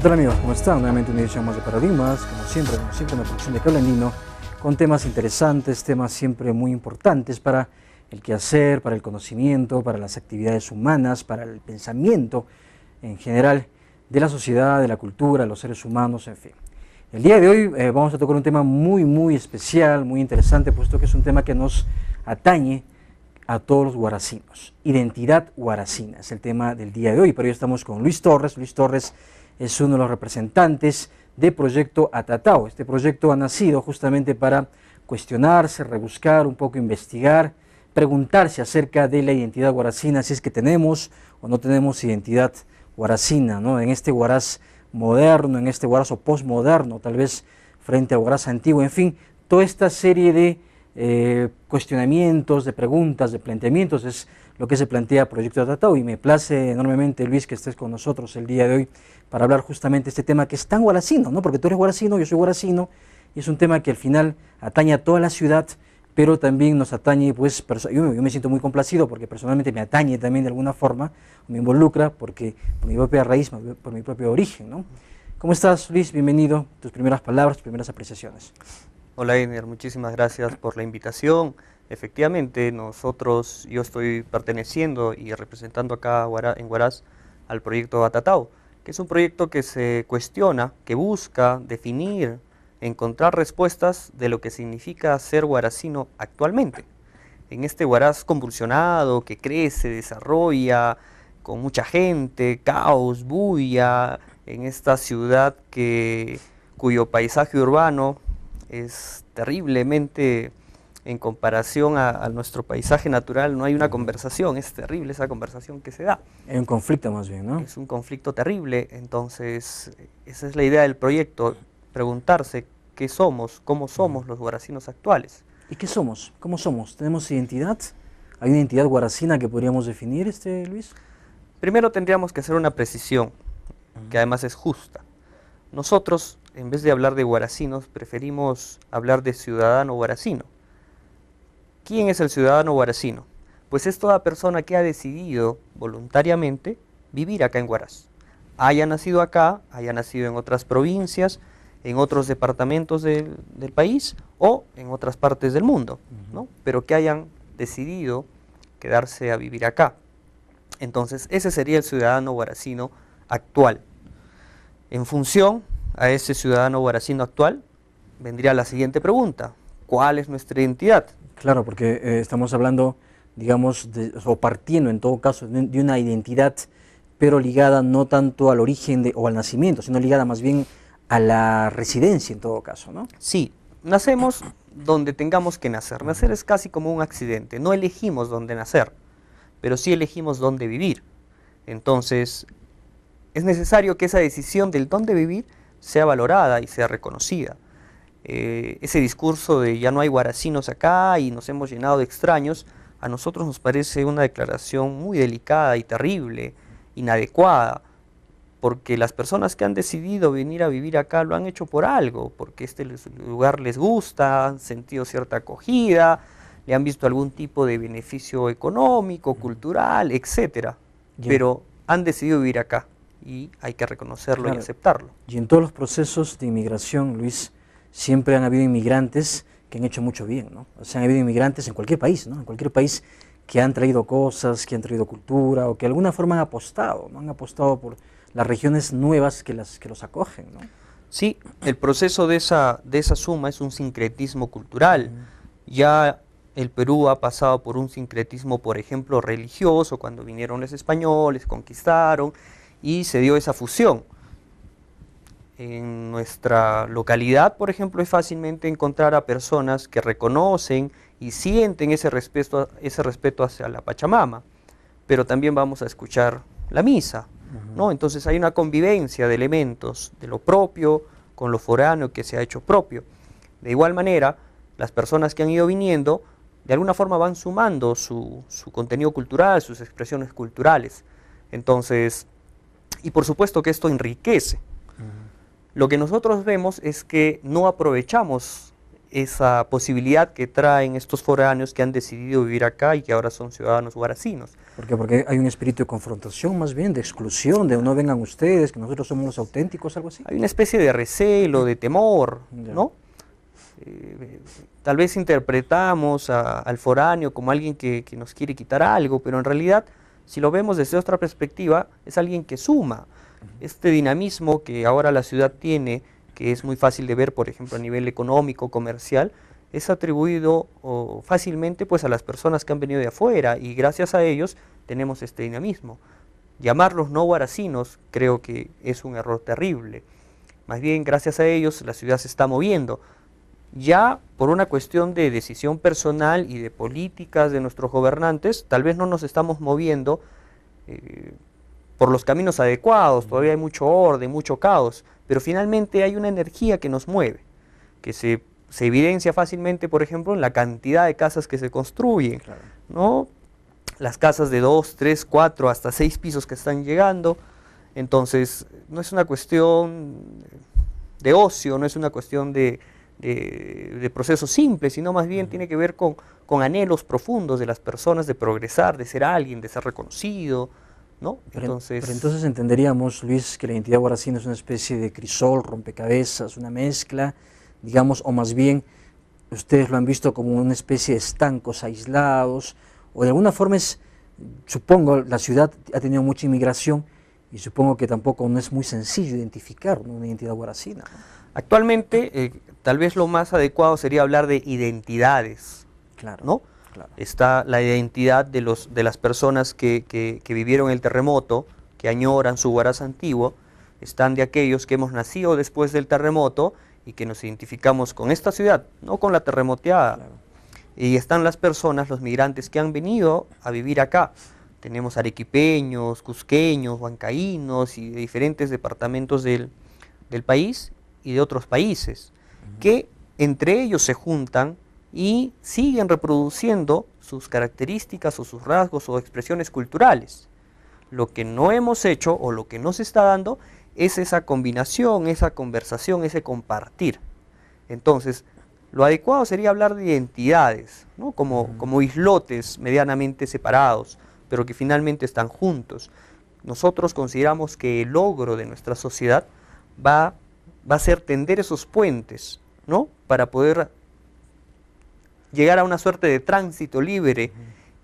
tal amigos? ¿Cómo están? Nuevamente una edición más de Paradigmas, como siempre una producción de Cable Andino, con temas interesantes, temas siempre muy importantes para el quehacer, para el conocimiento, para las actividades humanas, para el pensamiento en general de la sociedad, de la cultura, los seres humanos, en fin. El día de hoy vamos a tocar un tema muy especial, muy interesante, puesto que es un tema que nos atañe a todos los guaracinos. Identidad guaracina es el tema del día de hoy. Por ello estamos con Luis Torres. Luis Torres es uno de los representantes del proyecto Atatao. Este proyecto ha nacido justamente para cuestionarse, rebuscar, un poco investigar, preguntarse acerca de la identidad guaracina, si es que tenemos o no tenemos identidad guaracina, ¿no? En este Huaraz moderno, en este Huaraz o postmoderno, tal vez frente al Huaraz antiguo, en fin, toda esta serie de cuestionamientos, de preguntas, de planteamientos es lo que se plantea Proyecto Atatao, y me place enormemente, Luis, que estés con nosotros el día de hoy para hablar justamente de este tema que es tan guaracino, ¿no? Porque tú eres guaracino, yo soy guaracino, y es un tema que al final atañe a toda la ciudad, pero también nos atañe, pues, yo me siento muy complacido porque personalmente me atañe también de alguna forma, me involucra porque por mi propia raíz, por mi propio origen, ¿no? ¿Cómo estás, Luis? Bienvenido, tus primeras palabras, tus primeras apreciaciones. Hola, Einer, muchísimas gracias por la invitación. Efectivamente, yo estoy perteneciendo y representando acá en Huaraz al proyecto Atatao, que es un proyecto que se cuestiona, que busca definir, encontrar respuestas de lo que significa ser huaracino actualmente. En este Huaraz convulsionado, que crece, desarrolla, con mucha gente, caos, bulla, en esta ciudad cuyo paisaje urbano es terriblemente, en comparación a nuestro paisaje natural, no hay una conversación, es terrible esa conversación que se da. Hay un conflicto más bien, ¿no? Es un conflicto terrible, entonces esa es la idea del proyecto, preguntarse qué somos, cómo somos los guaracinos actuales. ¿Y qué somos? ¿Cómo somos? ¿Tenemos identidad? ¿Hay una identidad guaracina que podríamos definir, Luis? Primero tendríamos que hacer una precisión, que además es justa. Nosotros, en vez de hablar de guaracinos, preferimos hablar de ciudadano guaracino. ¿Quién es el ciudadano guaracino? Pues es toda persona que ha decidido voluntariamente vivir acá en Huaraz. Haya nacido acá, haya nacido en otras provincias, en otros departamentos del país o en otras partes del mundo, ¿no? Pero que hayan decidido quedarse a vivir acá. Entonces, ese sería el ciudadano guaracino actual. En función a ese ciudadano guaracino actual, vendría la siguiente pregunta: ¿cuál es nuestra identidad? Claro, porque estamos hablando, digamos, o partiendo en todo caso de una identidad, pero ligada no tanto al origen o al nacimiento, sino ligada más bien a la residencia en todo caso, ¿no? Sí, nacemos donde tengamos que nacer. Nacer es casi como un accidente, no elegimos dónde nacer, pero sí elegimos dónde vivir. Entonces, es necesario que esa decisión del dónde vivir sea valorada y sea reconocida. Ese discurso de ya no hay guaracinos acá y nos hemos llenado de extraños, a nosotros nos parece una declaración muy delicada y terrible, inadecuada, porque las personas que han decidido venir a vivir acá lo han hecho por algo, porque este lugar les gusta, han sentido cierta acogida, le han visto algún tipo de beneficio económico, cultural, etcétera, pero han decidido vivir acá y hay que reconocerlo, claro, y aceptarlo. Y en todos los procesos de inmigración, Luis, siempre han habido inmigrantes que han hecho mucho bien, ¿no? O sea, han habido inmigrantes en cualquier país, ¿no? En cualquier país que han traído cosas, que han traído cultura, o que de alguna forma han apostado, ¿no? Han apostado por las regiones nuevas que los acogen, ¿no? Sí, el proceso de esa suma es un sincretismo cultural. Ya el Perú ha pasado por un sincretismo, por ejemplo, religioso, cuando vinieron los españoles, conquistaron, y se dio esa fusión. En nuestra localidad, por ejemplo, es fácilmente encontrar a personas que reconocen y sienten ese respeto hacia la Pachamama, pero también vamos a escuchar la misa, ¿no? Entonces hay una convivencia de elementos de lo propio con lo foráneo que se ha hecho propio. De igual manera, las personas que han ido viniendo, de alguna forma van sumando su contenido cultural, sus expresiones culturales. Entonces, y por supuesto que esto enriquece. Lo que nosotros vemos es que no aprovechamos esa posibilidad que traen estos foráneos que han decidido vivir acá y que ahora son ciudadanos guaracinos. ¿Por qué? Porque hay un espíritu de confrontación, más bien, de exclusión, de no vengan ustedes, que nosotros somos los auténticos, algo así. Hay una especie de recelo, de temor, ¿no? Tal vez interpretamos al foráneo como alguien que nos quiere quitar algo, pero en realidad, si lo vemos desde otra perspectiva, es alguien que suma. Este dinamismo que ahora la ciudad tiene, que es muy fácil de ver, por ejemplo, a nivel económico, comercial, es atribuido fácilmente pues, a las personas que han venido de afuera, y gracias a ellos tenemos este dinamismo. Llamarlos no guaracinos creo que es un error terrible. Más bien, gracias a ellos, la ciudad se está moviendo. Ya por una cuestión de decisión personal y de políticas de nuestros gobernantes, tal vez no nos estamos moviendo por los caminos adecuados, todavía hay mucho orden, mucho caos, pero finalmente hay una energía que nos mueve, que se evidencia fácilmente, por ejemplo, en la cantidad de casas que se construyen, claro, ¿no? Las casas de 2, 3, 4, hasta 6 pisos que están llegando. Entonces, no es una cuestión de ocio, no es una cuestión de procesos simples, sino más bien tiene que ver con anhelos profundos de las personas de progresar, de ser alguien, de ser reconocido, ¿no? Pero entonces entenderíamos, Luis, que la identidad guaracina es una especie de crisol, rompecabezas, una mezcla, digamos, o más bien ustedes lo han visto como una especie de estancos aislados, o de alguna forma supongo, la ciudad ha tenido mucha inmigración y supongo que tampoco no es muy sencillo identificar una identidad guaracina, ¿no? Actualmente, tal vez lo más adecuado sería hablar de identidades, claro, ¿no? Claro. Está la identidad de las personas que vivieron el terremoto, que añoran su Huaraz antiguo, están de aquellos que hemos nacido después del terremoto y que nos identificamos con esta ciudad, no con la terremoteada. Claro. Y están las personas, los migrantes que han venido a vivir acá. Tenemos arequipeños, cusqueños, huancaínos y de diferentes departamentos del país y de otros países, que entre ellos se juntan y siguen reproduciendo sus características o sus rasgos o expresiones culturales. Lo que no hemos hecho o lo que no se está dando es esa combinación, esa conversación, ese compartir. Entonces, lo adecuado sería hablar de identidades, ¿no? Como islotes medianamente separados, pero que finalmente están juntos. Nosotros consideramos que el logro de nuestra sociedad va a ser tender esos puentes, ¿no? Para poder llegar a una suerte de tránsito libre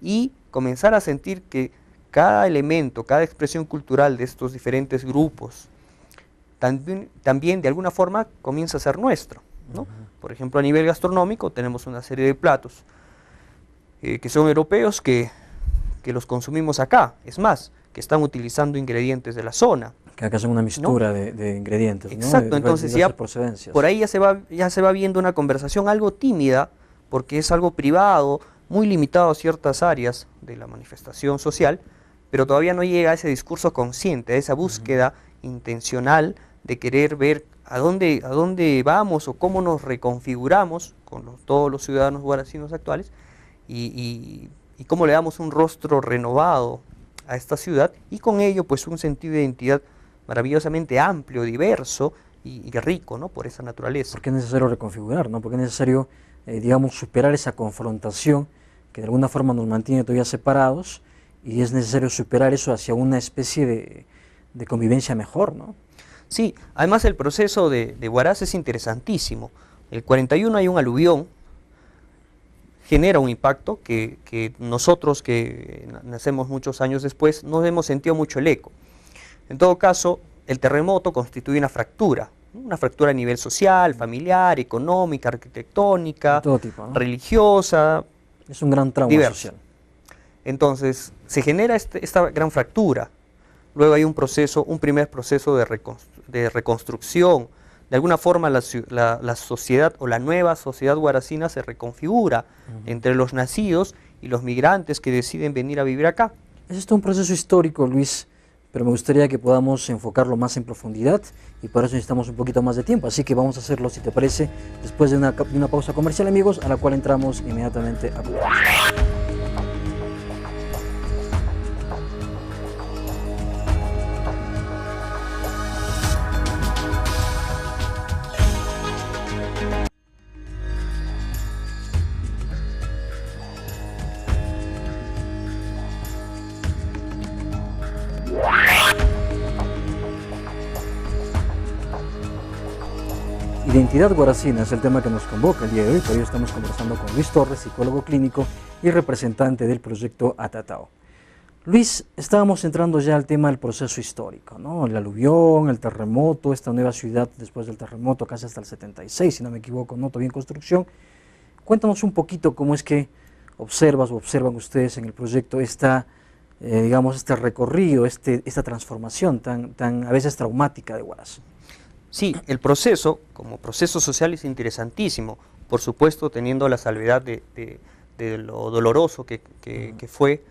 y comenzar a sentir que cada elemento, cada expresión cultural de estos diferentes grupos también de alguna forma comienza a ser nuestro, ¿no? Por ejemplo, a nivel gastronómico tenemos una serie de platos que son europeos que los consumimos acá, es más, que están utilizando ingredientes de la zona. Que acá son una mistura, ¿no? de ingredientes, exacto, ¿no? Entonces ya por ahí ya se va viendo una conversación algo tímida, porque es algo privado, muy limitado a ciertas áreas de la manifestación social, pero todavía no llega a ese discurso consciente, a esa búsqueda intencional de querer ver a dónde vamos o cómo nos reconfiguramos con todos los ciudadanos guaracinos actuales y cómo le damos un rostro renovado a esta ciudad y con ello pues un sentido de identidad maravillosamente amplio, diverso y rico, ¿no? Por esa naturaleza. ¿Por qué es necesario reconfigurar, ¿no? Porque es necesario, digamos, superar esa confrontación que de alguna forma nos mantiene todavía separados y es necesario superar eso hacia una especie de convivencia mejor, ¿no? Sí, además el proceso de Huaraz es interesantísimo. El 41 hay un aluvión, genera un impacto que nosotros que nacemos muchos años después no hemos sentido mucho el eco. En todo caso, el terremoto constituye una fractura a nivel social, familiar, económica, arquitectónica, de todo tipo, ¿no? Religiosa. Es un gran trauma social. Entonces, se genera esta gran fractura. Luego hay un primer proceso de reconstrucción. De alguna forma la sociedad o la nueva sociedad guaracina se reconfigura entre los nacidos y los migrantes que deciden venir a vivir acá. Es un proceso histórico, Luis, pero me gustaría que podamos enfocarlo más en profundidad y por eso necesitamos un poquito más de tiempo. Así que vamos a hacerlo, si te parece, después de una pausa comercial, amigos, a la cual entramos inmediatamente a continuación. Identidad guaracina es el tema que nos convoca el día de hoy. Por ello estamos conversando con Luis Torres, psicólogo clínico y representante del proyecto Atatao. Luis, estábamos entrando ya al tema del proceso histórico, ¿no? El aluvión, el terremoto, esta nueva ciudad después del terremoto, casi hasta el 76, si no me equivoco, ¿no? Todavía en construcción. Cuéntanos un poquito cómo es que observan ustedes en el proyecto digamos, este recorrido, esta transformación tan a veces traumática de Huaraz. Sí, el proceso, como proceso social, es interesantísimo, por supuesto teniendo la salvedad de lo doloroso que fue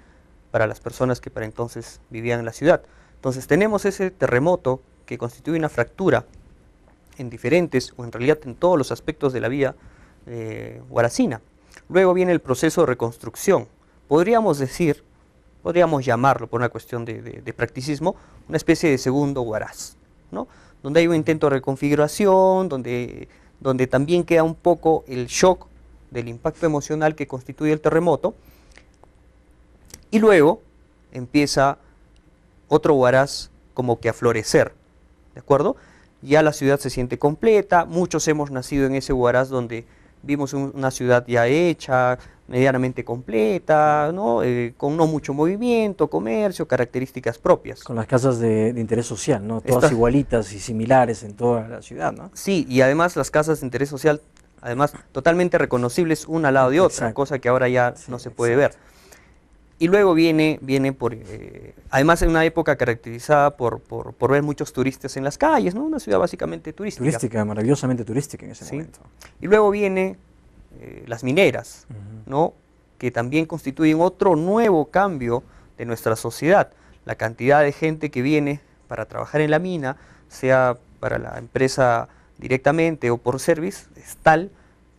para las personas que para entonces vivían en la ciudad. Entonces tenemos ese terremoto que constituye una fractura en diferentes, o en realidad en todos los aspectos de la vida huaracina. Luego viene el proceso de reconstrucción. Podríamos llamarlo, por una cuestión de practicismo, una especie de segundo Huaraz, ¿no? Donde hay un intento de reconfiguración, donde también queda un poco el shock del impacto emocional que constituye el terremoto, y luego empieza otro Huaraz como que a florecer, ¿de acuerdo? Ya la ciudad se siente completa, muchos hemos nacido en ese Huaraz donde vimos una ciudad ya hecha, medianamente completa, ¿no? Con no mucho movimiento, comercio, características propias. Con las casas de interés social, ¿no? Todas igualitas y similares en toda la ciudad, ¿no? Sí, y además las casas de interés social, además totalmente reconocibles una al lado de otra, Exacto. Cosa que ahora ya no se puede ver. Y luego viene además en una época caracterizada por ver muchos turistas en las calles, ¿no? Una ciudad básicamente turística. Turística, maravillosamente turística en ese momento. Y luego viene las mineras, ¿no? Que también constituyen otro nuevo cambio de nuestra sociedad. La cantidad de gente que viene para trabajar en la mina, sea para la empresa directamente o por service, es tal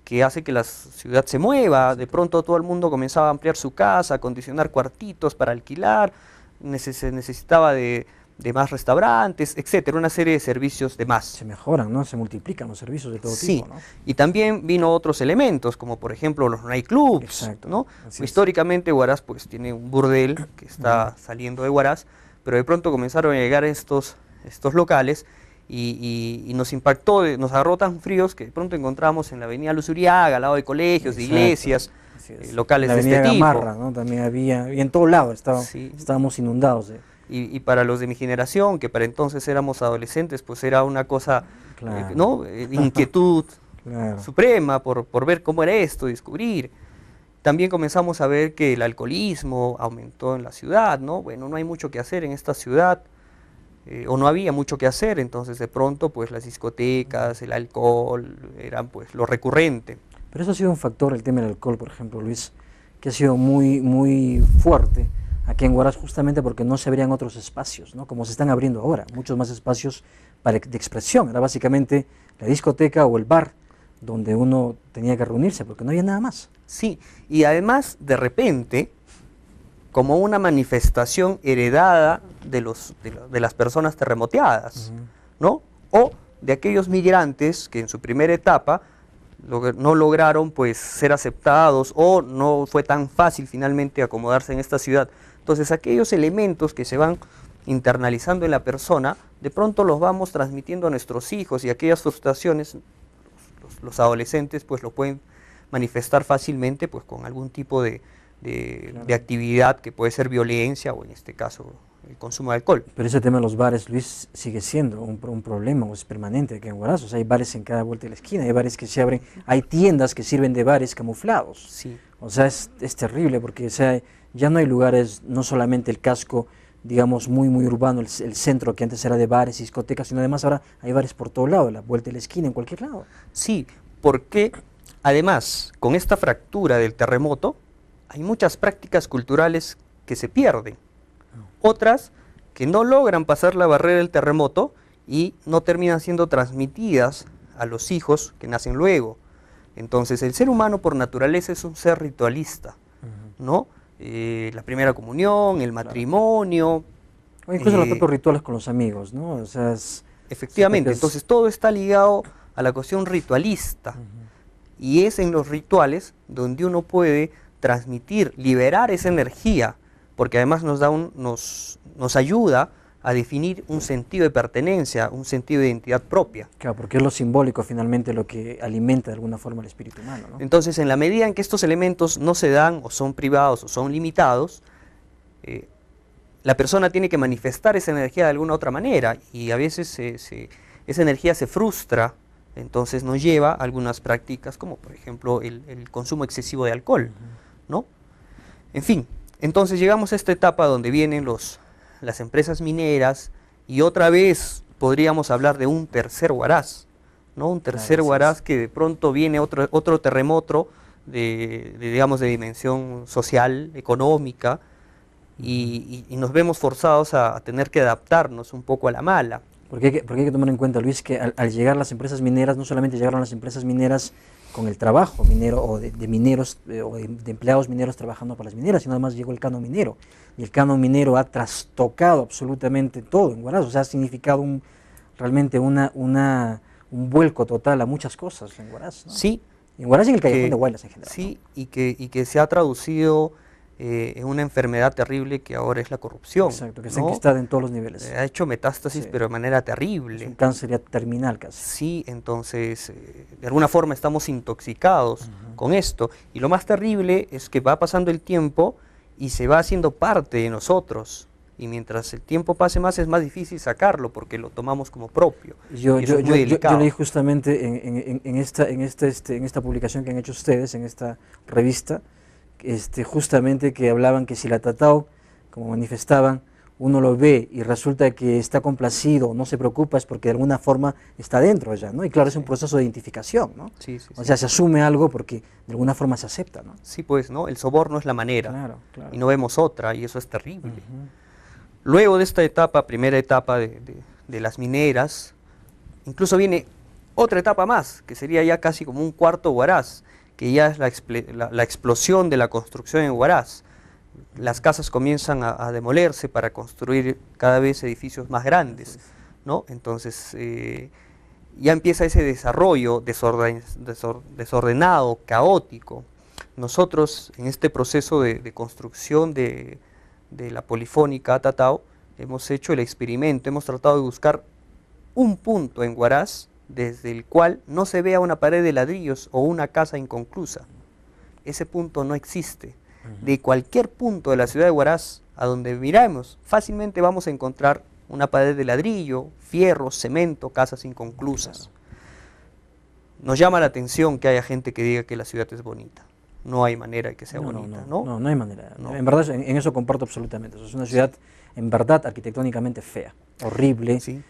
que hace que la ciudad se mueva. De pronto todo el mundo comenzaba a ampliar su casa, a acondicionar cuartitos para alquilar, se necesitaba de más restaurantes, etcétera, una serie de servicios de más. Se mejoran, ¿no? Se multiplican los servicios de todo tipo, ¿no? Y también vino otros elementos, como por ejemplo los nightclubs. Exacto, ¿no? Históricamente Huaraz pues tiene un burdel que está saliendo de Huaraz, pero de pronto comenzaron a llegar estos locales y nos impactó, nos agarró tan fríos que de pronto encontramos en la avenida Luzuriaga, al lado de colegios, de iglesias, locales de este tipo. Gamarra, ¿no? También había, y en todo lado estábamos inundados de... Y para los de mi generación, que para entonces éramos adolescentes, pues era una cosa, ¿no? Inquietud suprema por ver cómo era esto, descubrir. También comenzamos a ver que el alcoholismo aumentó en la ciudad, ¿no? Bueno, no hay mucho que hacer en esta ciudad, o no había mucho que hacer, entonces de pronto pues las discotecas, el alcohol, eran pues lo recurrente. Pero eso ha sido un factor, el tema del alcohol, por ejemplo, Luis, que ha sido muy, muy fuerte aquí en Huaraz, justamente porque no se abrían otros espacios, ¿no? Como se están abriendo ahora, muchos más espacios de expresión. Era básicamente la discoteca o el bar donde uno tenía que reunirse, porque no había nada más. Sí, y además, de repente, como una manifestación heredada de las personas terremoteadas, ¿no? O de aquellos migrantes que en su primera etapa no lograron pues ser aceptados, o no fue tan fácil finalmente acomodarse en esta ciudad. Entonces aquellos elementos que se van internalizando en la persona, de pronto los vamos transmitiendo a nuestros hijos, y aquellas frustraciones los adolescentes pues lo pueden manifestar fácilmente pues con algún tipo de actividad que puede ser violencia, o en este caso el consumo de alcohol. Pero ese tema de los bares, Luis, sigue siendo un problema, o es permanente aquí en Huaraz. O sea, hay bares en cada vuelta de la esquina, hay bares que se abren, hay tiendas que sirven de bares camuflados. Sí. O sea, es terrible, porque o sea, ya no hay lugares, no solamente el casco, digamos, muy urbano, el centro que antes era de bares y discotecas, sino además ahora hay bares por todo lado, a la vuelta de la esquina, en cualquier lado. Sí, porque además, con esta fractura del terremoto, hay muchas prácticas culturales que se pierden. Otras que no logran pasar la barrera del terremoto y no terminan siendo transmitidas a los hijos que nacen luego. Entonces, el ser humano por naturaleza es un ser ritualista, ¿no? La primera comunión, el matrimonio. O incluso los propios rituales con los amigos, ¿no? O sea, efectivamente, entonces todo está ligado a la cuestión ritualista. Y es en los rituales donde uno puede transmitir, liberar esa energía, porque además nos ayuda a definir un sentido de pertenencia, un sentido de identidad propia. Claro, porque es lo simbólico finalmente lo que alimenta de alguna forma el espíritu humano, ¿no? Entonces, en la medida en que estos elementos no se dan, o son privados, o son limitados, la persona tiene que manifestar esa energía de alguna otra manera, y a veces esa energía se frustra, entonces nos lleva a algunas prácticas, como por ejemplo el consumo excesivo de alcohol, ¿no? En fin, entonces llegamos a esta etapa donde vienen las empresas mineras, y otra vez podríamos hablar de un tercer Huaraz, ¿no? Un tercer Huaraz que de pronto viene otro terremoto digamos, de dimensión social, económica, y nos vemos forzados a tener que adaptarnos un poco a la mala. Porque hay que tomar en cuenta, Luis, que al llegar las empresas mineras, no solamente llegaron las empresas mineras con el trabajo minero o de mineros o de empleados mineros trabajando para las mineras, sino además llegó el canon minero. Y el canon minero ha trastocado absolutamente todo en Huaraz, o sea, ha significado realmente un vuelco total a muchas cosas en Huaraz, ¿no? Sí. En Huaraz y en el Callejón de Huaylas en general. Sí, ¿no? y que se ha traducido en una enfermedad terrible que ahora es la corrupción. Exacto, que está enquistada en todos los niveles. Ha hecho metástasis, pero de manera terrible. Es un cáncer ya terminal casi. Sí, entonces, de alguna forma estamos intoxicados con esto. Y lo más terrible es que va pasando el tiempo y se va haciendo parte de nosotros. Y mientras el tiempo pase más, es más difícil sacarlo porque lo tomamos como propio. Yo leí justamente en esta publicación que han hecho ustedes, en esta revista, justamente que hablaban que si la Tatao, como manifestaban, uno lo ve y resulta que está complacido, no se preocupa, es porque de alguna forma está dentro ya, ¿no? Y claro, es un proceso de identificación, ¿no? O sea, se asume algo porque de alguna forma se acepta, ¿no? Sí, pues, ¿no? El soborno es la manera. Claro. Y no vemos otra, y eso es terrible. Luego de esta etapa, primera etapa de las mineras, incluso viene otra etapa más, que sería ya casi como un cuarto Huaraz, que ya es la explosión de la construcción en Huaraz. Las casas comienzan a demolerse para construir cada vez edificios más grandes, ¿no? Entonces ya empieza ese desarrollo desordenado, caótico. Nosotros en este proceso de construcción de la polifónica Tatao hemos hecho el experimento, hemos tratado de buscar un punto en Huaraz desde el cual no se vea una pared de ladrillos o una casa inconclusa. Ese punto no existe. De cualquier punto de la ciudad de Huaraz, a donde miramos, fácilmente vamos a encontrar una pared de ladrillo, fierro, cemento, casas inconclusas. Nos llama la atención que haya gente que diga que la ciudad es bonita. No hay manera de que sea bonita, ¿no? No hay manera. No. En verdad, en eso comparto absolutamente. Es una ciudad, en verdad, arquitectónicamente fea, horrible, sí.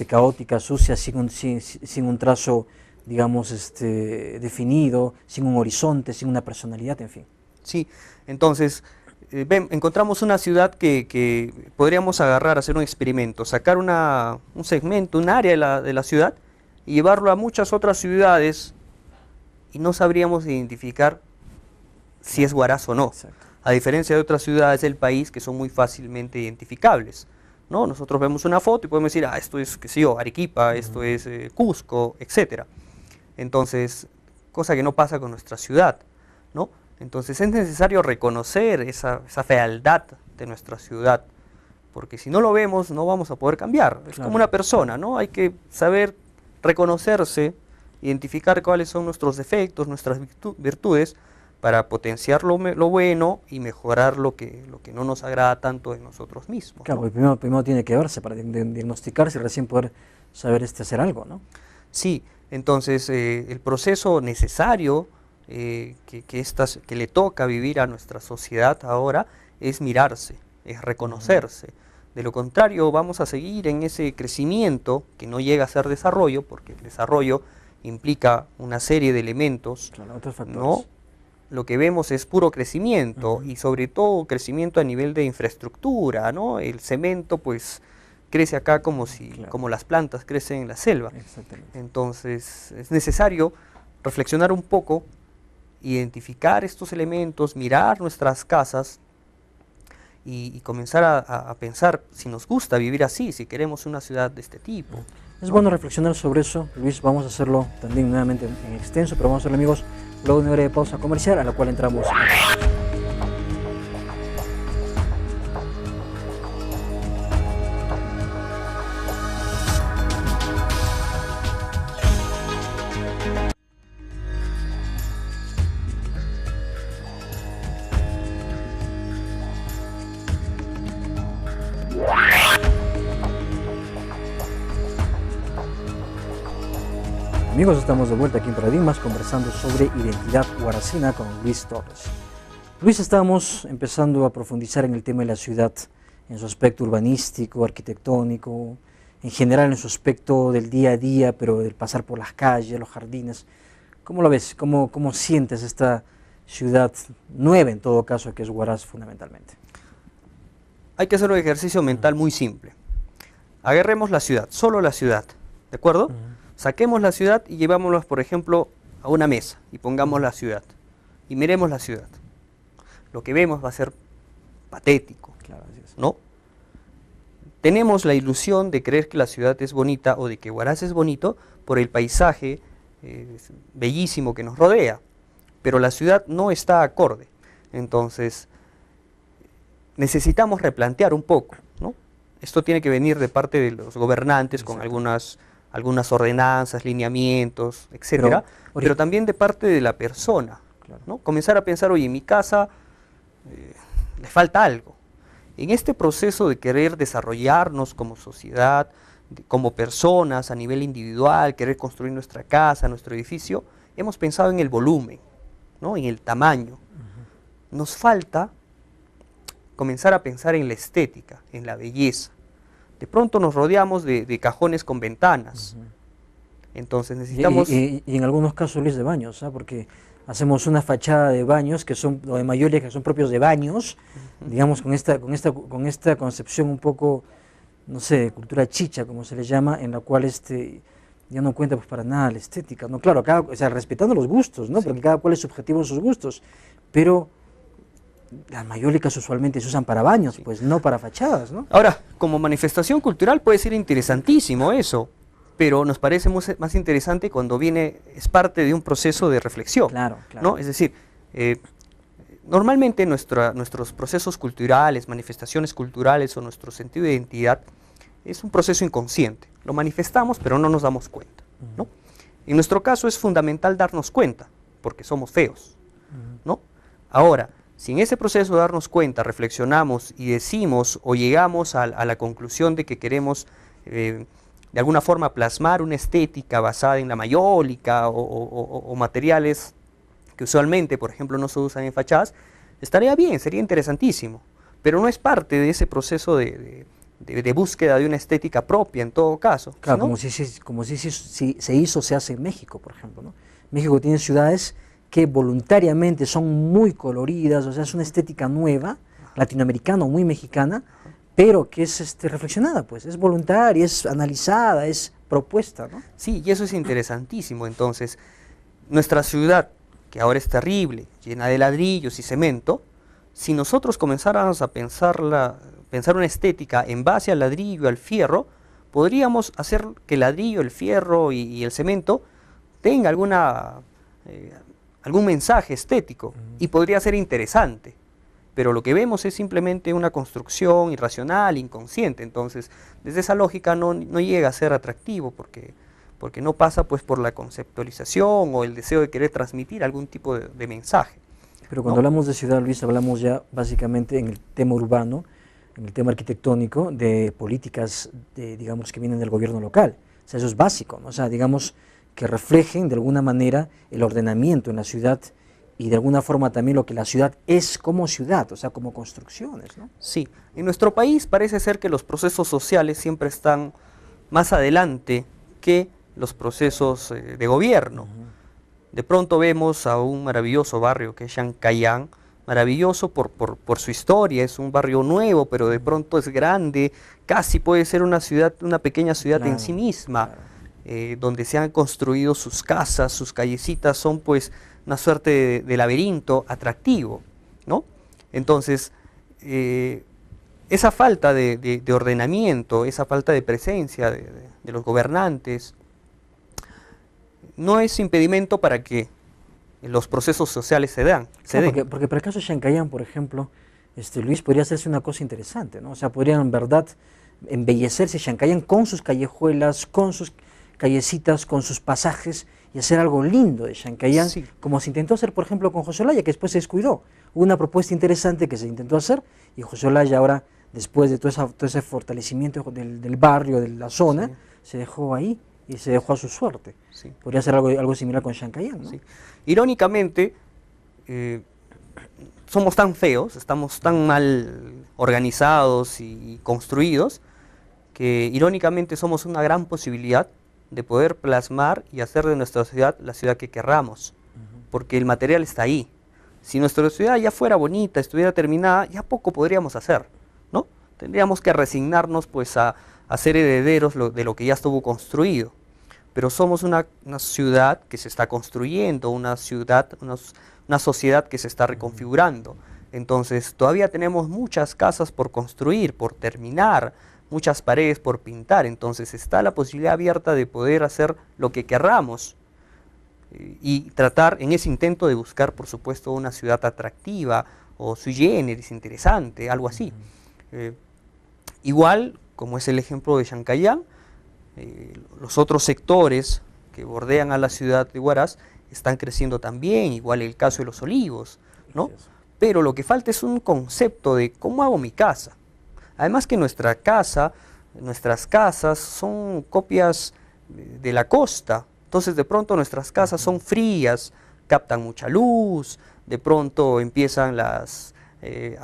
Caótica, sucia, sin un trazo, digamos, definido, sin un horizonte, sin una personalidad, en fin. Sí, entonces encontramos una ciudad que podríamos agarrar, hacer un experimento, sacar un segmento, un área de la ciudad y llevarlo a muchas otras ciudades y no sabríamos identificar si es Huaraz o no. Exacto. A diferencia de otras ciudades del país que son muy fácilmente identificables, ¿no? Nosotros vemos una foto y podemos decir, esto es, qué sé yo, Arequipa, esto es Cusco, etc. Entonces, cosa que no pasa con nuestra ciudad, ¿no? Entonces es necesario reconocer esa fealdad de nuestra ciudad, porque si no lo vemos no vamos a poder cambiar. Es como una persona, ¿no? Hay que saber reconocerse, identificar cuáles son nuestros defectos, nuestras virtudes, para potenciar lo bueno y mejorar lo que no nos agrada tanto en nosotros mismos. Claro, ¿no? primero tiene que verse para diagnosticarse y recién poder saber hacer algo, ¿no? Sí, entonces el proceso necesario que le toca vivir a nuestra sociedad ahora es mirarse, es reconocerse. De lo contrario vamos a seguir en ese crecimiento que no llega a ser desarrollo, porque el desarrollo implica una serie de elementos, otros factores. ¿no? Lo que vemos es puro crecimiento y sobre todo crecimiento a nivel de infraestructura, ¿no? El cemento pues crece acá como las plantas crecen en la selva. Entonces es necesario reflexionar un poco, identificar estos elementos, mirar nuestras casas y comenzar a pensar si nos gusta vivir así, si queremos una ciudad de este tipo. Es bueno reflexionar sobre eso, Luis. Vamos a hacerlo también nuevamente en extenso, pero vamos a hacerlo, amigos, luego de una breve pausa comercial a la cual entramos. Amigos, estamos de vuelta aquí en Paradigmas conversando sobre identidad guaracina con Luis Torres. Luis, estamos empezando a profundizar en el tema de la ciudad, en su aspecto urbanístico, arquitectónico, en general en su aspecto del día a día, pero del pasar por las calles, los jardines. ¿Cómo lo ves? ¿Cómo sientes esta ciudad nueva, en todo caso, que es Huaraz fundamentalmente? Hay que hacer un ejercicio mental muy simple. Agarremos la ciudad, solo la ciudad, ¿de acuerdo? Saquemos la ciudad y llevámosla, por ejemplo, a una mesa y pongamos la ciudad. Y miremos la ciudad. Lo que vemos va a ser patético, Claro, así es. ¿no? Tenemos la ilusión de creer que la ciudad es bonita o de que Huaraz es bonito por el paisaje bellísimo que nos rodea, pero la ciudad no está acorde. Entonces, necesitamos replantear un poco, ¿no? Esto tiene que venir de parte de los gobernantes con algunas ordenanzas, lineamientos, etcétera, pero también de parte de la persona, ¿no? Comenzar a pensar, oye, en mi casa le falta algo. En este proceso de querer desarrollarnos como sociedad, como personas a nivel individual, querer construir nuestra casa, nuestro edificio, hemos pensado en el volumen, ¿no? En el tamaño. Nos falta comenzar a pensar en la estética, en la belleza. De pronto nos rodeamos de cajones con ventanas. Entonces necesitamos... Y en algunos casos, Luis, de baños, ¿ah? Porque hacemos una fachada de baños que son, o de mayores que son propios de baños, digamos, con esta concepción un poco, no sé, cultura chicha, como se le llama, en la cual ya no cuenta pues para nada la estética, ¿no? Claro, o sea, respetando los gustos, ¿no? Sí. Porque cada cual es subjetivo en sus gustos, pero las mayólicas usualmente se usan para baños, pues no para fachadas, ¿no? Ahora, como manifestación cultural puede ser interesantísimo eso, pero nos parece más interesante cuando es parte de un proceso de reflexión. Claro, claro. ¿No? Es decir, normalmente nuestros procesos culturales, manifestaciones culturales o nuestro sentido de identidad es un proceso inconsciente. Lo manifestamos, pero no nos damos cuenta, ¿no? En nuestro caso es fundamental darnos cuenta, porque somos feos, ¿no? Ahora, si en ese proceso de darnos cuenta reflexionamos y decimos o llegamos a la conclusión de que queremos de alguna forma plasmar una estética basada en la mayólica o materiales que usualmente, por ejemplo, no se usan en fachadas, estaría bien, sería interesantísimo, pero no es parte de ese proceso de búsqueda de una estética propia en todo caso. Claro, ¿no? como si se hace en México, por ejemplo, ¿no? México tiene ciudades que voluntariamente son muy coloridas, o sea, es una estética nueva, latinoamericana o muy mexicana, pero que es reflexionada, pues, es voluntaria, es analizada, es propuesta, ¿no? Sí, y eso es interesantísimo. Entonces, nuestra ciudad, que ahora es terrible, llena de ladrillos y cemento, si nosotros comenzáramos a pensar una estética en base al ladrillo, al fierro, podríamos hacer que el ladrillo, el fierro y el cemento tenga algún mensaje estético y podría ser interesante, pero lo que vemos es simplemente una construcción irracional, inconsciente. Entonces, desde esa lógica no llega a ser atractivo porque no pasa pues por la conceptualización o el deseo de querer transmitir algún tipo de mensaje. Pero cuando hablamos de ciudad, Luis, hablamos ya básicamente en el tema urbano, en el tema arquitectónico, de políticas, digamos, que vienen del gobierno local. O sea, eso es básico, ¿no? O sea, digamos, que reflejen de alguna manera el ordenamiento en la ciudad y de alguna forma también lo que la ciudad es como ciudad, o sea, como construcciones, ¿no? Sí, en nuestro país parece ser que los procesos sociales siempre están más adelante que los procesos de gobierno. De pronto vemos a un maravilloso barrio que es Chancayán, maravilloso por su historia, es un barrio nuevo, pero de pronto es grande, casi puede ser una pequeña ciudad en sí misma. Claro. Donde se han construido sus casas, sus callecitas, son pues una suerte de laberinto atractivo, ¿no? Entonces, esa falta de ordenamiento, esa falta de presencia de los gobernantes, no es impedimento para que los procesos sociales se den. Porque para el caso de Chancayán, por ejemplo, Luis, podría hacerse una cosa interesante, ¿no? O sea, podrían en verdad embellecerse Chancayán con sus callejuelas, con sus callecitas, con sus pasajes, y hacer algo lindo de Chancayán, sí, como se intentó hacer, por ejemplo, con José Olaya, que después se descuidó. Hubo una propuesta interesante que se intentó hacer, y José Olaya ahora, después de todo ese fortalecimiento del barrio, de la zona, sí, se dejó ahí, y se dejó a su suerte. Sí. Podría ser algo similar con Chancayán, ¿no? Sí. Irónicamente, somos tan feos, estamos tan mal organizados y construidos, que irónicamente somos una gran posibilidad de poder plasmar y hacer de nuestra ciudad la ciudad que querramos, porque el material está ahí. Si nuestra ciudad ya fuera bonita, estuviera terminada, ya poco podríamos hacer, ¿no? Tendríamos que resignarnos pues a ser herederos de lo que ya estuvo construido. Pero somos una ciudad que se está construyendo, una sociedad que se está reconfigurando. Entonces todavía tenemos muchas casas por construir, por terminar, muchas paredes por pintar. Entonces está la posibilidad abierta de poder hacer lo que querramos y tratar en ese intento de buscar, por supuesto, una ciudad atractiva o sui generis, interesante, algo así. Igual, como es el ejemplo de Chancayán, los otros sectores que bordean a la ciudad de Huaraz están creciendo también, igual el caso de Los Olivos, ¿no? Pero lo que falta es un concepto de cómo hago mi casa. Además que nuestras casas son copias de la costa, entonces de pronto nuestras casas son frías, captan mucha luz, de pronto empiezan a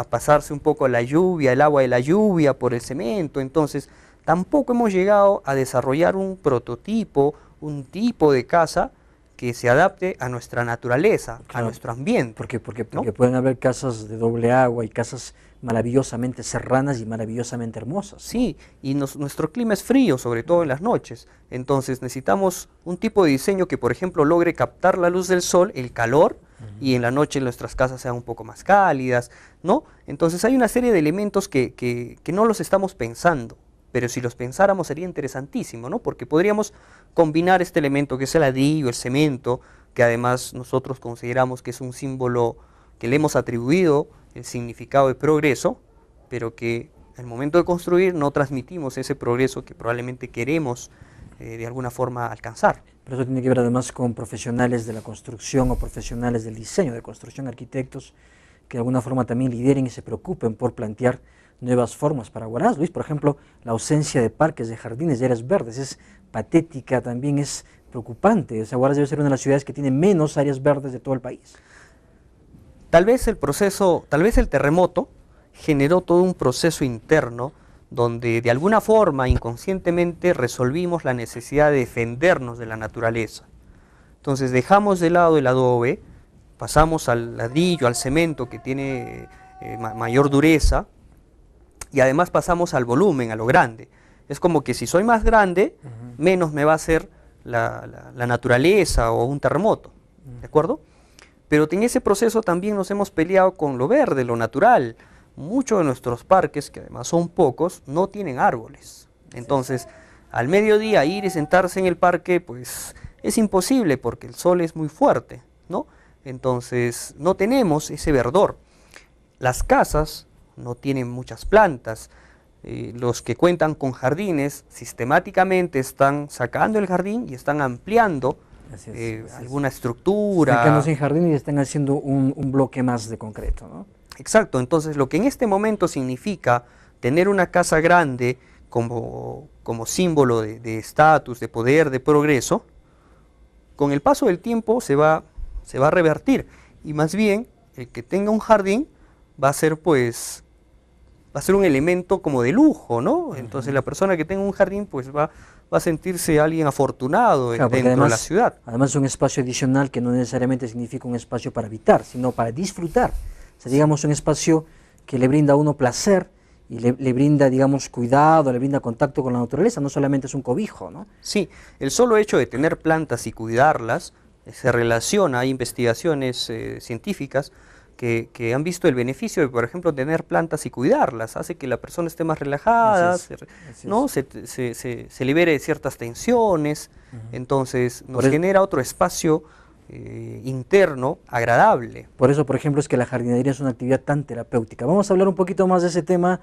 pasarse un poco la lluvia, el agua de la lluvia por el cemento, entonces tampoco hemos llegado a desarrollar un prototipo, un tipo de casa que se adapte a nuestra naturaleza, claro, a nuestro ambiente. Porque ¿no? pueden haber casas de doble agua y casas maravillosamente serranas y maravillosamente hermosas. Sí, y nuestro clima es frío, sobre todo en las noches. Entonces necesitamos un tipo de diseño que, por ejemplo, logre captar la luz del sol, el calor, y en la noche nuestras casas sean un poco más cálidas, ¿no? Entonces hay una serie de elementos que no los estamos pensando. Pero si los pensáramos sería interesantísimo, ¿no? Porque podríamos combinar este elemento que es el ladrillo, el cemento, que además nosotros consideramos que es un símbolo que le hemos atribuido el significado de progreso, pero que al momento de construir no transmitimos ese progreso que probablemente queremos de alguna forma alcanzar. Pero eso tiene que ver además con profesionales de la construcción o profesionales del diseño de construcción, arquitectos, que de alguna forma también lideren y se preocupen por plantear nuevas formas para Huaraz. Luis, por ejemplo, la ausencia de parques, de jardines, de áreas verdes es patética, también es preocupante. O sea, Huaraz debe ser una de las ciudades que tiene menos áreas verdes de todo el país. Tal vez el terremoto generó todo un proceso interno donde de alguna forma inconscientemente resolvimos la necesidad de defendernos de la naturaleza. Entonces dejamos de lado el adobe, pasamos al ladrillo, al cemento que tiene mayor dureza, y además pasamos al volumen, a lo grande. Es como que si soy más grande, menos me va a hacer la naturaleza o un terremoto, ¿de acuerdo? Pero en ese proceso también nos hemos peleado con lo verde, lo natural. Muchos de nuestros parques, que además son pocos, no tienen árboles. Entonces, al mediodía ir y sentarse en el parque, pues es imposible porque el sol es muy fuerte, ¿no? Entonces, no tenemos ese verdor. Las casas no tienen muchas plantas. Los que cuentan con jardines sistemáticamente están sacando el jardín y están ampliando alguna estructura. Están quedando sin jardín y están haciendo un bloque más de concreto, ¿no? Exacto, entonces lo que en este momento significa tener una casa grande como símbolo de estatus, de poder, de progreso, con el paso del tiempo se va a revertir, y más bien el que tenga un jardín va a ser un elemento como de lujo, ¿no? Entonces la persona que tenga un jardín pues va a sentirse alguien afortunado, claro, dentro además, de la ciudad. Además es un espacio adicional que no necesariamente significa un espacio para habitar, sino para disfrutar. O sea, digamos, un espacio que le brinda a uno placer y le brinda, digamos, cuidado, le brinda contacto con la naturaleza, no solamente es un cobijo, ¿no? Sí, el solo hecho de tener plantas y cuidarlas se relaciona, hay investigaciones científicas que han visto el beneficio de, por ejemplo, tener plantas y cuidarlas, hace que la persona esté más relajada, ¿no? Se libere de ciertas tensiones, entonces nos genera otro espacio interno agradable. Por eso, por ejemplo, es que la jardinería es una actividad tan terapéutica. Vamos a hablar un poquito más de ese tema,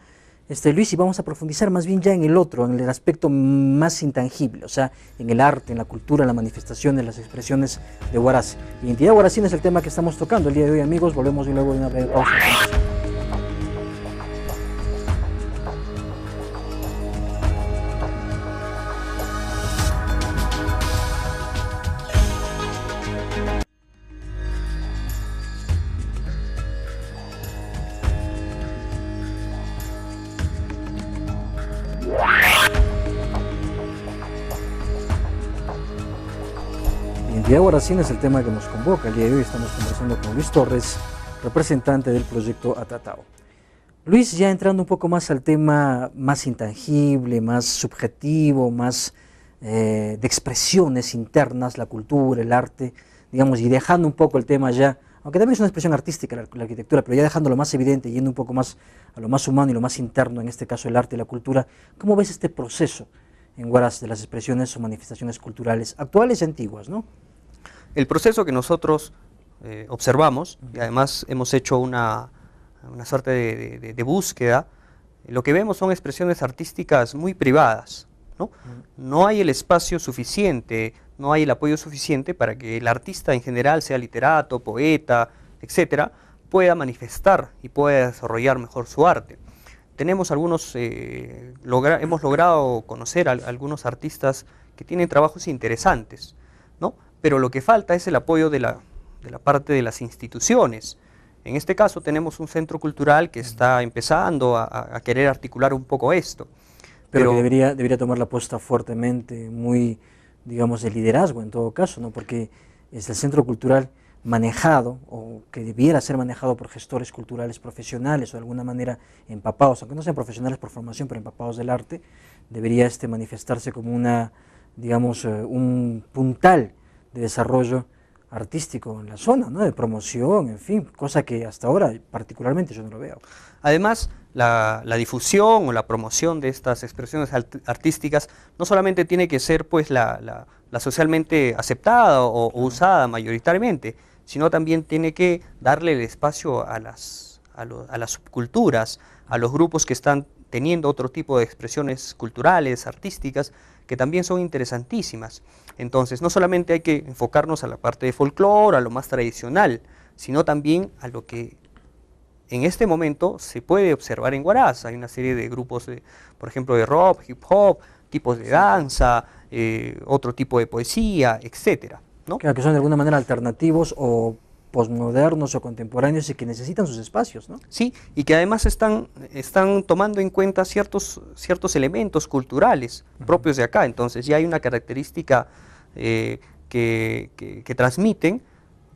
Luis, y vamos a profundizar más bien ya en el otro, en el aspecto más intangible, o sea, en el arte, en la cultura, en las manifestaciones, las expresiones de Huaraz. Identidad huarazina es el tema que estamos tocando el día de hoy, amigos. Volvemos luego de una breve pausa. Identidad guaracina es el tema que nos convoca. El día de hoy estamos conversando con Luis Torres, representante del proyecto Atatao. Luis, ya entrando un poco más al tema más intangible, más subjetivo, más de expresiones internas, la cultura, el arte, digamos, y dejando un poco el tema ya, aunque también es una expresión artística la arquitectura, pero ya dejando lo más evidente, yendo un poco más a lo más humano y lo más interno, en este caso el arte y la cultura, ¿cómo ves este proceso en Huaraz de las expresiones o manifestaciones culturales actuales y antiguas, ¿no? El proceso que nosotros observamos, y además hemos hecho una suerte de búsqueda, lo que vemos son expresiones artísticas muy privadas, ¿no? No hay el espacio suficiente, no hay el apoyo suficiente para que el artista en general, sea literato, poeta, etcétera, pueda manifestar y pueda desarrollar mejor su arte. Tenemos algunos, hemos logrado conocer a algunos artistas que tienen trabajos interesantes, ¿no? Pero lo que falta es el apoyo de la parte de las instituciones. En este caso tenemos un centro cultural que está empezando a querer articular un poco esto. Pero que debería tomar la apuesta fuertemente, muy, digamos, de liderazgo en todo caso, ¿no? Porque es el centro cultural manejado, o que debiera ser manejado por gestores culturales profesionales, o de alguna manera empapados, aunque no sean profesionales por formación, pero empapados del arte, debería manifestarse como una, digamos, un puntal de desarrollo artístico en la zona, ¿no? De promoción, en fin, cosa que hasta ahora particularmente yo no lo veo. Además, la difusión o la promoción de estas expresiones artísticas no solamente tiene que ser pues la socialmente aceptada o usada mayoritariamente, sino también tiene que darle el espacio a las subculturas, a los grupos que están teniendo otro tipo de expresiones culturales, artísticas, que también son interesantísimas. Entonces, no solamente hay que enfocarnos a la parte de folclore, a lo más tradicional, sino también a lo que en este momento se puede observar en Huaraz. Hay una serie de grupos, por ejemplo, de rock, hip hop, tipos de danza, otro tipo de poesía, etcétera, ¿no? Claro, que son de alguna manera alternativos o posmodernos o contemporáneos y que necesitan sus espacios, ¿no? Sí, y que además están tomando en cuenta ciertos elementos culturales propios de acá. Entonces ya hay una característica que transmiten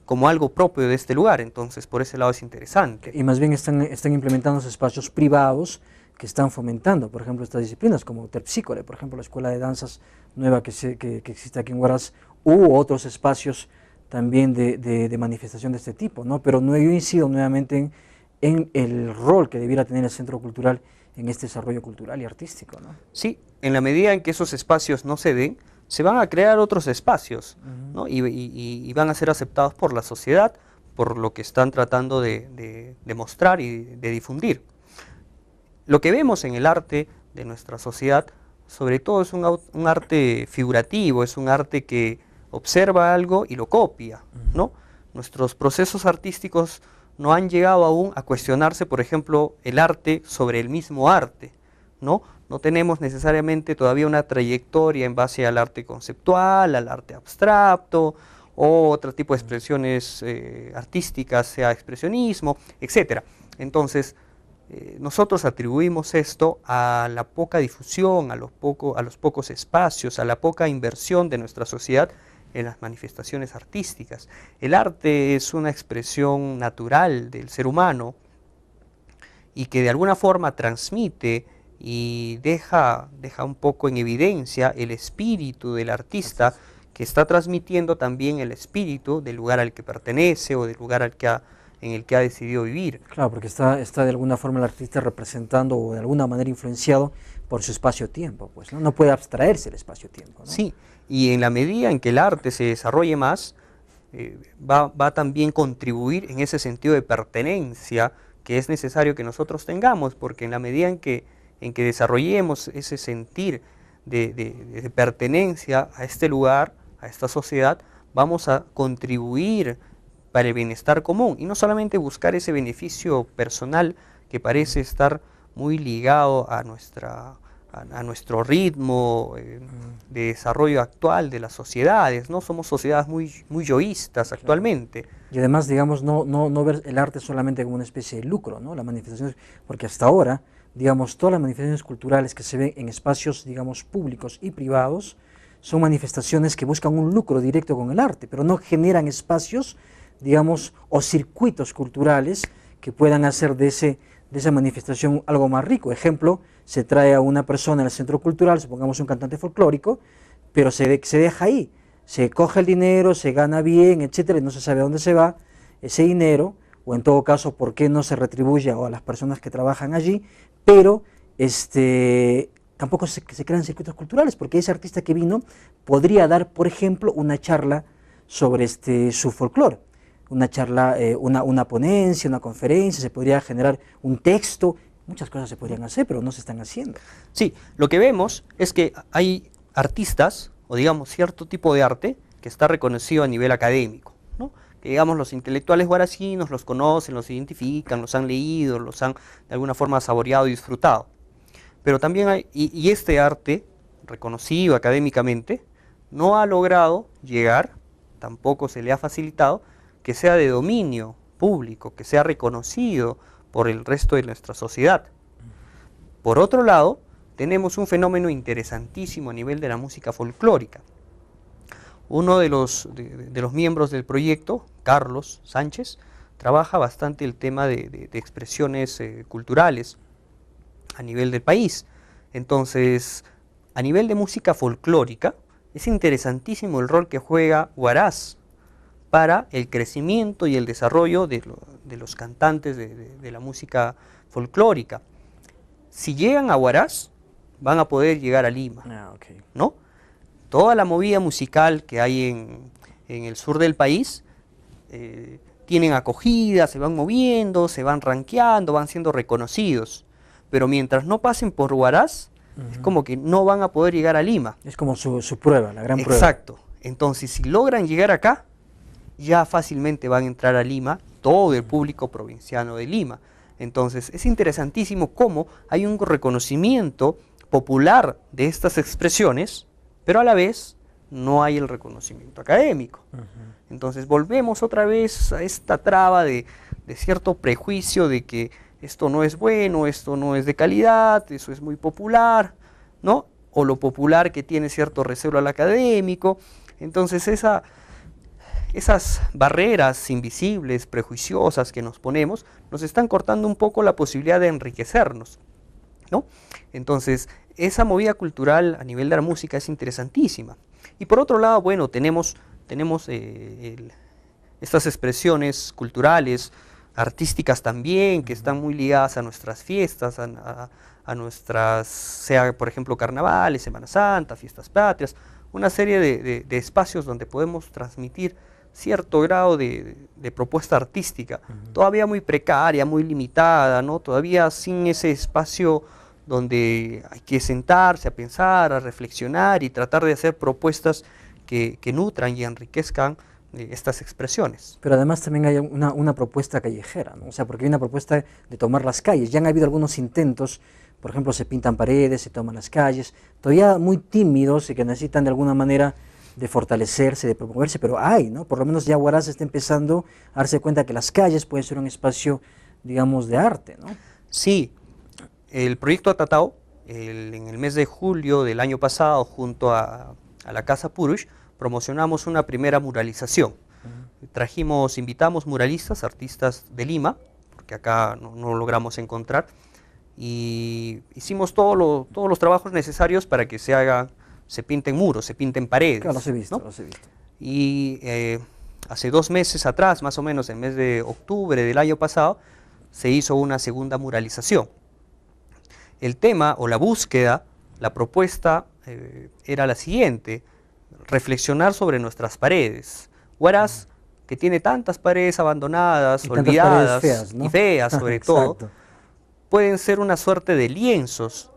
como algo propio de este lugar. Entonces por ese lado es interesante. Y más bien están implementando espacios privados que están fomentando, por ejemplo, estas disciplinas como Terpsícore, por ejemplo, la escuela de danzas nueva que existe aquí en Huaraz, u otros espacios también de manifestación de este tipo, ¿no? Pero no, yo incido nuevamente en el rol que debiera tener el centro cultural en este desarrollo cultural y artístico, ¿no? Sí, en la medida en que esos espacios no se den, se van a crear otros espacios, ¿no? Y van a ser aceptados por la sociedad, por lo que están tratando de mostrar y de difundir. Lo que vemos en el arte de nuestra sociedad, sobre todo es un arte figurativo, es un arte que observa algo y lo copia, ¿no? Nuestros procesos artísticos no han llegado aún a cuestionarse, por ejemplo, el arte sobre el mismo arte, ¿no? No tenemos necesariamente todavía una trayectoria en base al arte conceptual, al arte abstracto, o otro tipo de expresiones artísticas, sea expresionismo, etc. Entonces, nosotros atribuimos esto a la poca difusión, a los pocos espacios, a la poca inversión de nuestra sociedad en las manifestaciones artísticas. El arte es una expresión natural del ser humano y que de alguna forma transmite y deja un poco en evidencia el espíritu del artista, que está transmitiendo también el espíritu del lugar al que pertenece o del lugar en el que ha decidido vivir. Claro, porque está de alguna forma el artista representando o de alguna manera influenciado por su espacio-tiempo, pues, ¿no? No puede abstraerse el espacio-tiempo, ¿no? Sí, y en la medida en que el arte se desarrolle más, va a también contribuir en ese sentido de pertenencia que es necesario que nosotros tengamos, porque en la medida en que desarrollemos ese sentir de pertenencia a este lugar, a esta sociedad, vamos a contribuir para el bienestar común, y no solamente buscar ese beneficio personal que parece estar muy ligado a nuestro ritmo de desarrollo actual de las sociedades, ¿no? Somos sociedades muy yoístas actualmente. Y además, digamos, no ver el arte solamente como una especie de lucro, ¿no? Las manifestaciones, porque hasta ahora, digamos, todas las manifestaciones culturales que se ven en espacios, digamos, públicos y privados, son manifestaciones que buscan un lucro directo con el arte, pero no generan espacios, digamos, o circuitos culturales que puedan hacer de esa manifestación algo más rico. Ejemplo, se trae a una persona al centro cultural, supongamos un cantante folclórico, pero se deja ahí, se coge el dinero, se gana bien, etcétera, y no se sabe a dónde se va ese dinero, o en todo caso, por qué no se retribuye a las personas que trabajan allí, pero tampoco se crean circuitos culturales, porque ese artista que vino podría dar, por ejemplo, una charla sobre su folclore, una charla, una ponencia, una conferencia, se podría generar un texto, muchas cosas se podrían hacer, pero no se están haciendo. Sí, lo que vemos es que hay artistas, o digamos cierto tipo de arte, que está reconocido a nivel académico, ¿no? Que digamos los intelectuales guaracinos los conocen, los identifican, los han leído, los han de alguna forma saboreado y disfrutado. Pero también hay, y este arte, reconocido académicamente, no ha logrado llegar, tampoco se le ha facilitado, que sea de dominio público, que sea reconocido por el resto de nuestra sociedad. Por otro lado, tenemos un fenómeno interesantísimo a nivel de la música folclórica. Uno de los miembros del proyecto, Carlos Sánchez, trabaja bastante el tema de expresiones culturales a nivel del país. Entonces, a nivel de música folclórica, es interesantísimo el rol que juega Huaraz para el crecimiento y el desarrollo de los cantantes de la música folclórica. Si llegan a Huaraz, van a poder llegar a Lima, ¿no? Toda la movida musical que hay en el sur del país tienen acogida, se van moviendo, se van rankeando, van siendo reconocidos. Pero mientras no pasen por Huaraz, es como que no van a poder llegar a Lima. Es como su prueba, la gran prueba. Exacto. Entonces, si logran llegar acá, ya fácilmente van a entrar a Lima todo el público provinciano de Lima. Entonces, es interesantísimo cómo hay un reconocimiento popular de estas expresiones, pero a la vez no hay el reconocimiento académico. Entonces, volvemos otra vez a esta traba de cierto prejuicio de que esto no es bueno, esto no es de calidad, eso es muy popular, ¿no? O lo popular que tiene cierto recelo al académico. Entonces, esas barreras invisibles, prejuiciosas que nos ponemos, nos están cortando un poco la posibilidad de enriquecernos, ¿no? Entonces, esa movida cultural a nivel de la música es interesantísima. Y por otro lado, bueno, tenemos estas expresiones culturales, artísticas también, que están muy ligadas a nuestras fiestas, a nuestras, sea por ejemplo carnavales, Semana Santa, fiestas patrias, una serie de espacios donde podemos transmitir cierto grado de propuesta artística, todavía muy precaria, muy limitada, ¿no? Todavía sin ese espacio donde hay que sentarse a pensar, a reflexionar y tratar de hacer propuestas que nutran y enriquezcan estas expresiones. Pero además también hay una propuesta callejera, ¿no? O sea, porque hay una propuesta de tomar las calles. Ya han habido algunos intentos, por ejemplo, se pintan paredes, se toman las calles, todavía muy tímidos y que necesitan de alguna manera de fortalecerse, de promoverse, pero hay, ¿no? Por lo menos ya Huaraz está empezando a darse cuenta que las calles pueden ser un espacio, digamos, de arte, ¿no? Sí, el proyecto Atatao, en el mes de julio del año pasado, junto a la Casa Purush, promocionamos una primera muralización. Invitamos muralistas, artistas de Lima, porque acá no logramos encontrar, y hicimos todos los trabajos necesarios para que se pinten muros, se pinten paredes. Claro, los he visto, ¿no? los he visto. Y hace 2 meses atrás, más o menos en el mes de octubre del año pasado, se hizo una segunda muralización. El tema o la búsqueda, la propuesta era la siguiente: reflexionar sobre nuestras paredes. Huaraz, que tiene tantas paredes abandonadas, olvidadas feas, ¿no? y feas sobre todo, pueden ser una suerte de lienzos,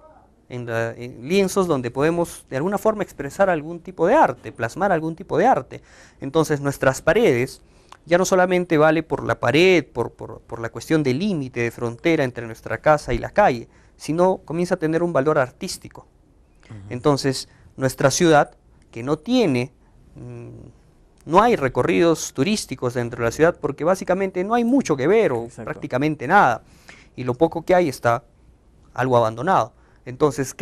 lienzos donde podemos de alguna forma expresar algún tipo de arte, plasmar algún tipo de arte. Entonces nuestras paredes ya no solamente vale por la pared, por la cuestión de límite, de frontera entre nuestra casa y la calle, sino comienza a tener un valor artístico. Entonces nuestra ciudad, que no hay recorridos turísticos dentro de la ciudad porque básicamente no hay mucho que ver o prácticamente nada, y lo poco que hay está algo abandonado. Entonces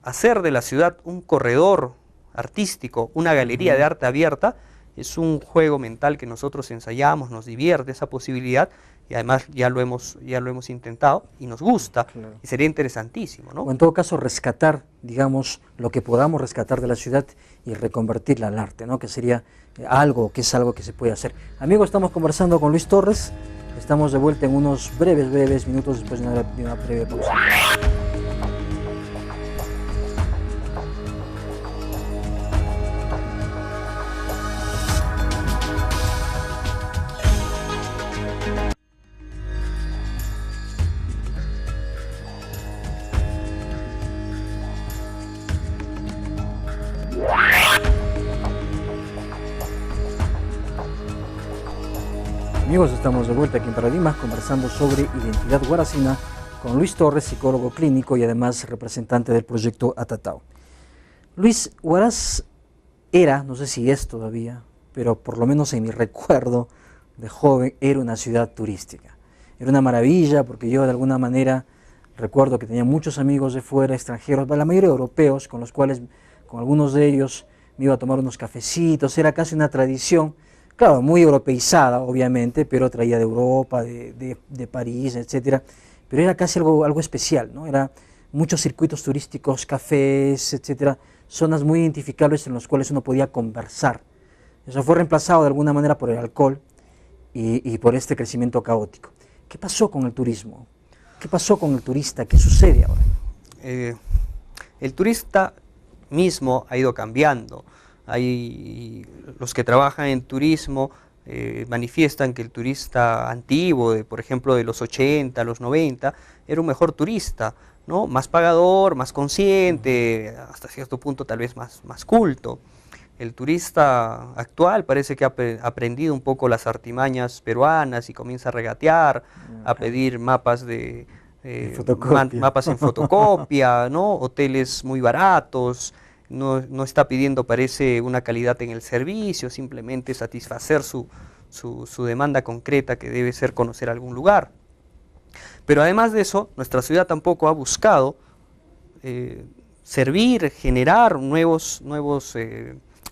hacer de la ciudad un corredor artístico, una galería de arte abierta, es un juego mental que nosotros ensayamos, nos divierte esa posibilidad y además ya lo hemos intentado y nos gusta, Claro. y sería interesantísimo, ¿no? O en todo caso rescatar, digamos, lo que podamos rescatar de la ciudad y reconvertirla al arte, ¿no? Que sería algo que se puede hacer. Amigos, estamos conversando con Luis Torres, estamos de vuelta en unos breves minutos después de una breve pausa. Amigos, estamos de vuelta aquí en Paradigmas conversando sobre identidad guaracina con Luis Torres, psicólogo clínico y además representante del proyecto Atatao. Luis, Huaraz era, no sé si es todavía, pero por lo menos en mi recuerdo de joven, era una ciudad turística. Era una maravilla porque yo de alguna manera recuerdo que tenía muchos amigos de fuera, extranjeros, la mayoría europeos, con los cuales, con algunos de ellos, me iba a tomar unos cafecitos, era casi una tradición. Claro, muy europeizada, obviamente, pero traía de Europa, de París, etcétera. Pero era casi algo especial, ¿no? Era muchos circuitos turísticos, cafés, etcétera, zonas muy identificables en las cuales uno podía conversar. Eso fue reemplazado de alguna manera por el alcohol y por este crecimiento caótico. ¿Qué pasó con el turismo? ¿Qué pasó con el turista? ¿Qué sucede ahora? El turista mismo ha ido cambiando. Hay los que trabajan en turismo manifiestan que el turista antiguo, por ejemplo de los 80, los 90, era un mejor turista, ¿no? Más pagador, más consciente, hasta cierto punto tal vez más culto. El turista actual parece que ha aprendido un poco las artimañas peruanas y comienza a regatear, a pedir mapas mapas en fotocopia, ¿no? Hoteles muy baratos. No está pidiendo, parece, una calidad en el servicio, simplemente satisfacer su demanda concreta, que debe ser conocer algún lugar. Pero además de eso, nuestra ciudad tampoco ha buscado servir, generar nuevos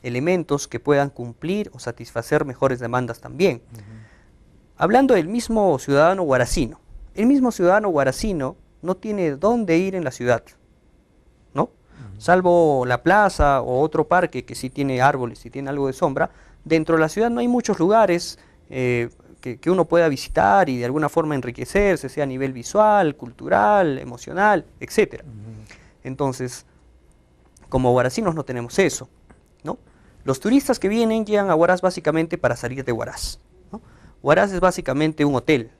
elementos que puedan cumplir o satisfacer mejores demandas también. Hablando del mismo ciudadano guaracino, el mismo ciudadano guaracino no tiene dónde ir en la ciudad, ¿no? Salvo la plaza o otro parque que sí tiene árboles y tiene algo de sombra, dentro de la ciudad no hay muchos lugares que uno pueda visitar y de alguna forma enriquecerse, sea a nivel visual, cultural, emocional, etc. Entonces, como guaracinos no tenemos eso, ¿no? Los turistas que vienen llegan a Huaraz básicamente para salir de Huaraz, ¿no? Huaraz es básicamente un hotel,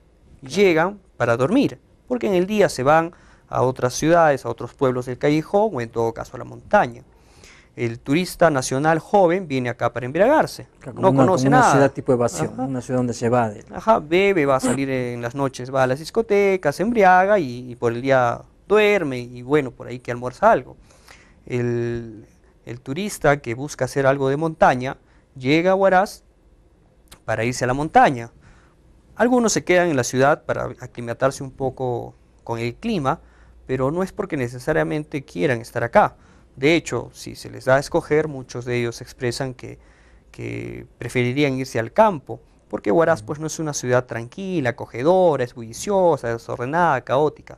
llegan para dormir, porque en el día se van a otras ciudades, a otros pueblos del callejón o en todo caso a la montaña. El turista nacional joven viene acá para embriagarse, no conoce nada. Una ciudad tipo evasión, una ciudad donde se evade. Ajá, bebe, va a salir en las noches, va a las discotecas, se embriaga y por el día duerme y bueno, por ahí que almuerza algo. El turista que busca hacer algo de montaña llega a Huaraz para irse a la montaña. Algunos se quedan en la ciudad para aclimatarse un poco con el clima, pero no es porque necesariamente quieran estar acá. De hecho, si se les da a escoger, muchos de ellos expresan que preferirían irse al campo, porque Huaraz pues no es una ciudad tranquila, acogedora, es bulliciosa, desordenada, caótica,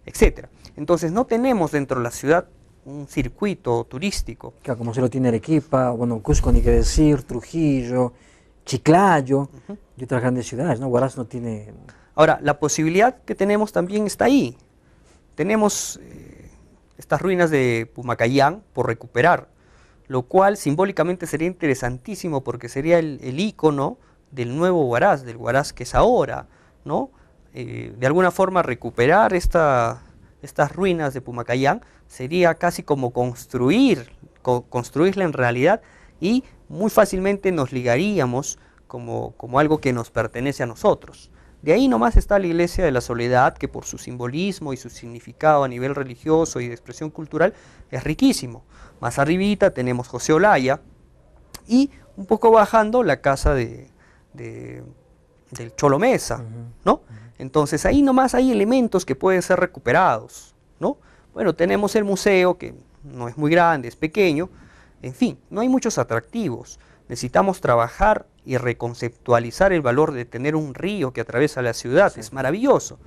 etc. Entonces no tenemos dentro de la ciudad un circuito turístico. Claro, como se lo tiene Arequipa, bueno, Cusco ni qué decir, Trujillo, Chiclayo y otras grandes ciudades, ¿no? Huaraz no tiene... Ahora, la posibilidad que tenemos también está ahí. Tenemos estas ruinas de Pumacayán por recuperar, lo cual simbólicamente sería interesantísimo porque sería el ícono del nuevo Huaraz, del Huaraz que es ahora, ¿no? De alguna forma recuperar estas ruinas de Pumacayán sería casi como construirla en realidad y muy fácilmente nos ligaríamos como algo que nos pertenece a nosotros. De ahí nomás está la Iglesia de la Soledad, que por su simbolismo y su significado a nivel religioso y de expresión cultural es riquísimo. Más arribita tenemos José Olaya y un poco bajando la casa del Cholo Mesa, ¿no? Entonces ahí nomás hay elementos que pueden ser recuperados, ¿no? Bueno, tenemos el museo que no es muy grande, es pequeño, En fin, no hay muchos atractivos. Necesitamos trabajar y reconceptualizar el valor de tener un río que atraviesa la ciudad. Sí. Es maravilloso.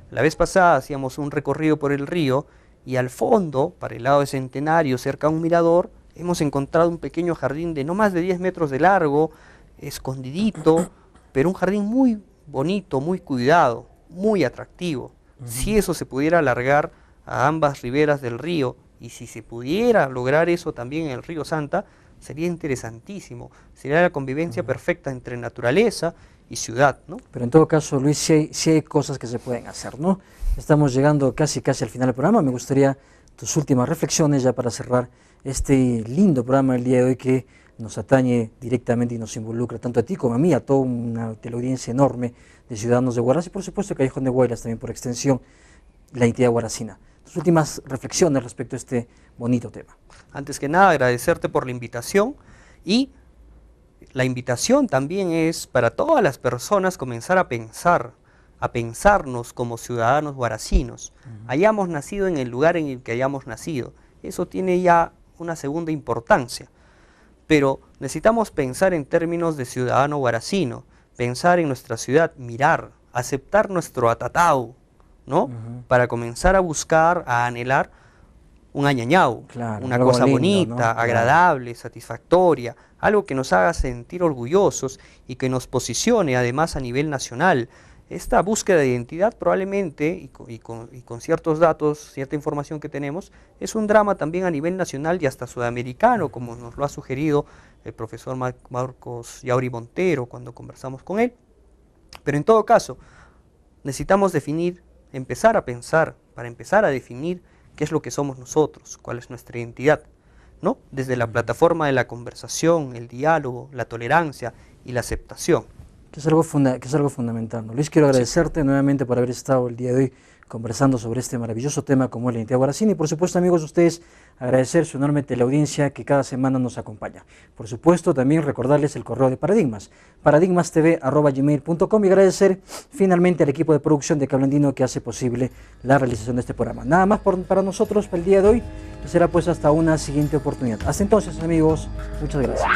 La vez pasada hacíamos un recorrido por el río y al fondo, para el lado de Centenario, cerca a un mirador, hemos encontrado un pequeño jardín de no más de 10 metros de largo, escondidito, pero un jardín muy bonito, muy cuidado, muy atractivo. Si eso se pudiera alargar a ambas riberas del río, y si se pudiera lograr eso también en el río Santa, sería interesantísimo. Sería la convivencia perfecta entre naturaleza y ciudad, ¿no? Pero en todo caso, Luis, sí hay cosas que se pueden hacer, ¿no? Estamos llegando casi al final del programa. Me gustaría tus últimas reflexiones ya para cerrar este lindo programa del día de hoy que nos atañe directamente y nos involucra tanto a ti como a mí, a toda una teleaudiencia enorme de ciudadanos de Huaraz y por supuesto Callejón de Huaylas también por extensión, la entidad huaracina. Tus últimas reflexiones respecto a este bonito tema. Antes que nada, agradecerte por la invitación y la invitación también es para todas las personas comenzar a pensarnos como ciudadanos huaracinos. Hayamos nacido en el lugar en el que hayamos nacido. Eso tiene ya una segunda importancia. Pero necesitamos pensar en términos de ciudadano huaracino, pensar en nuestra ciudad, mirar, aceptar nuestro atatau, ¿no? Para comenzar a buscar, a anhelar un añañau, claro, una cosa lindo, bonita, ¿no? Agradable, satisfactoria, algo que nos haga sentir orgullosos y que nos posicione además a nivel nacional. Esta búsqueda de identidad probablemente, y con ciertos datos, cierta información que tenemos, es un drama también a nivel nacional y hasta sudamericano, como nos lo ha sugerido el profesor Marcos Yauri Montero cuando conversamos con él. Pero en todo caso, necesitamos empezar a pensar, para empezar a definir qué es lo que somos nosotros, cuál es nuestra identidad, ¿no? Desde la plataforma de la conversación, el diálogo, la tolerancia y la aceptación. Que es algo fundamental, ¿no? Luis, quiero agradecerte nuevamente por haber estado el día de hoy conversando sobre este maravilloso tema como es la identidad huaracina y por supuesto, amigos, ustedes agradecer su enorme teleaudiencia que cada semana nos acompaña. Por supuesto, también recordarles el correo de Paradigmas, paradigmastv@gmail.com y agradecer finalmente al equipo de producción de Cable Andino que hace posible la realización de este programa. Nada más para nosotros para el día de hoy y será pues hasta una siguiente oportunidad. Hasta entonces, amigos, muchas gracias.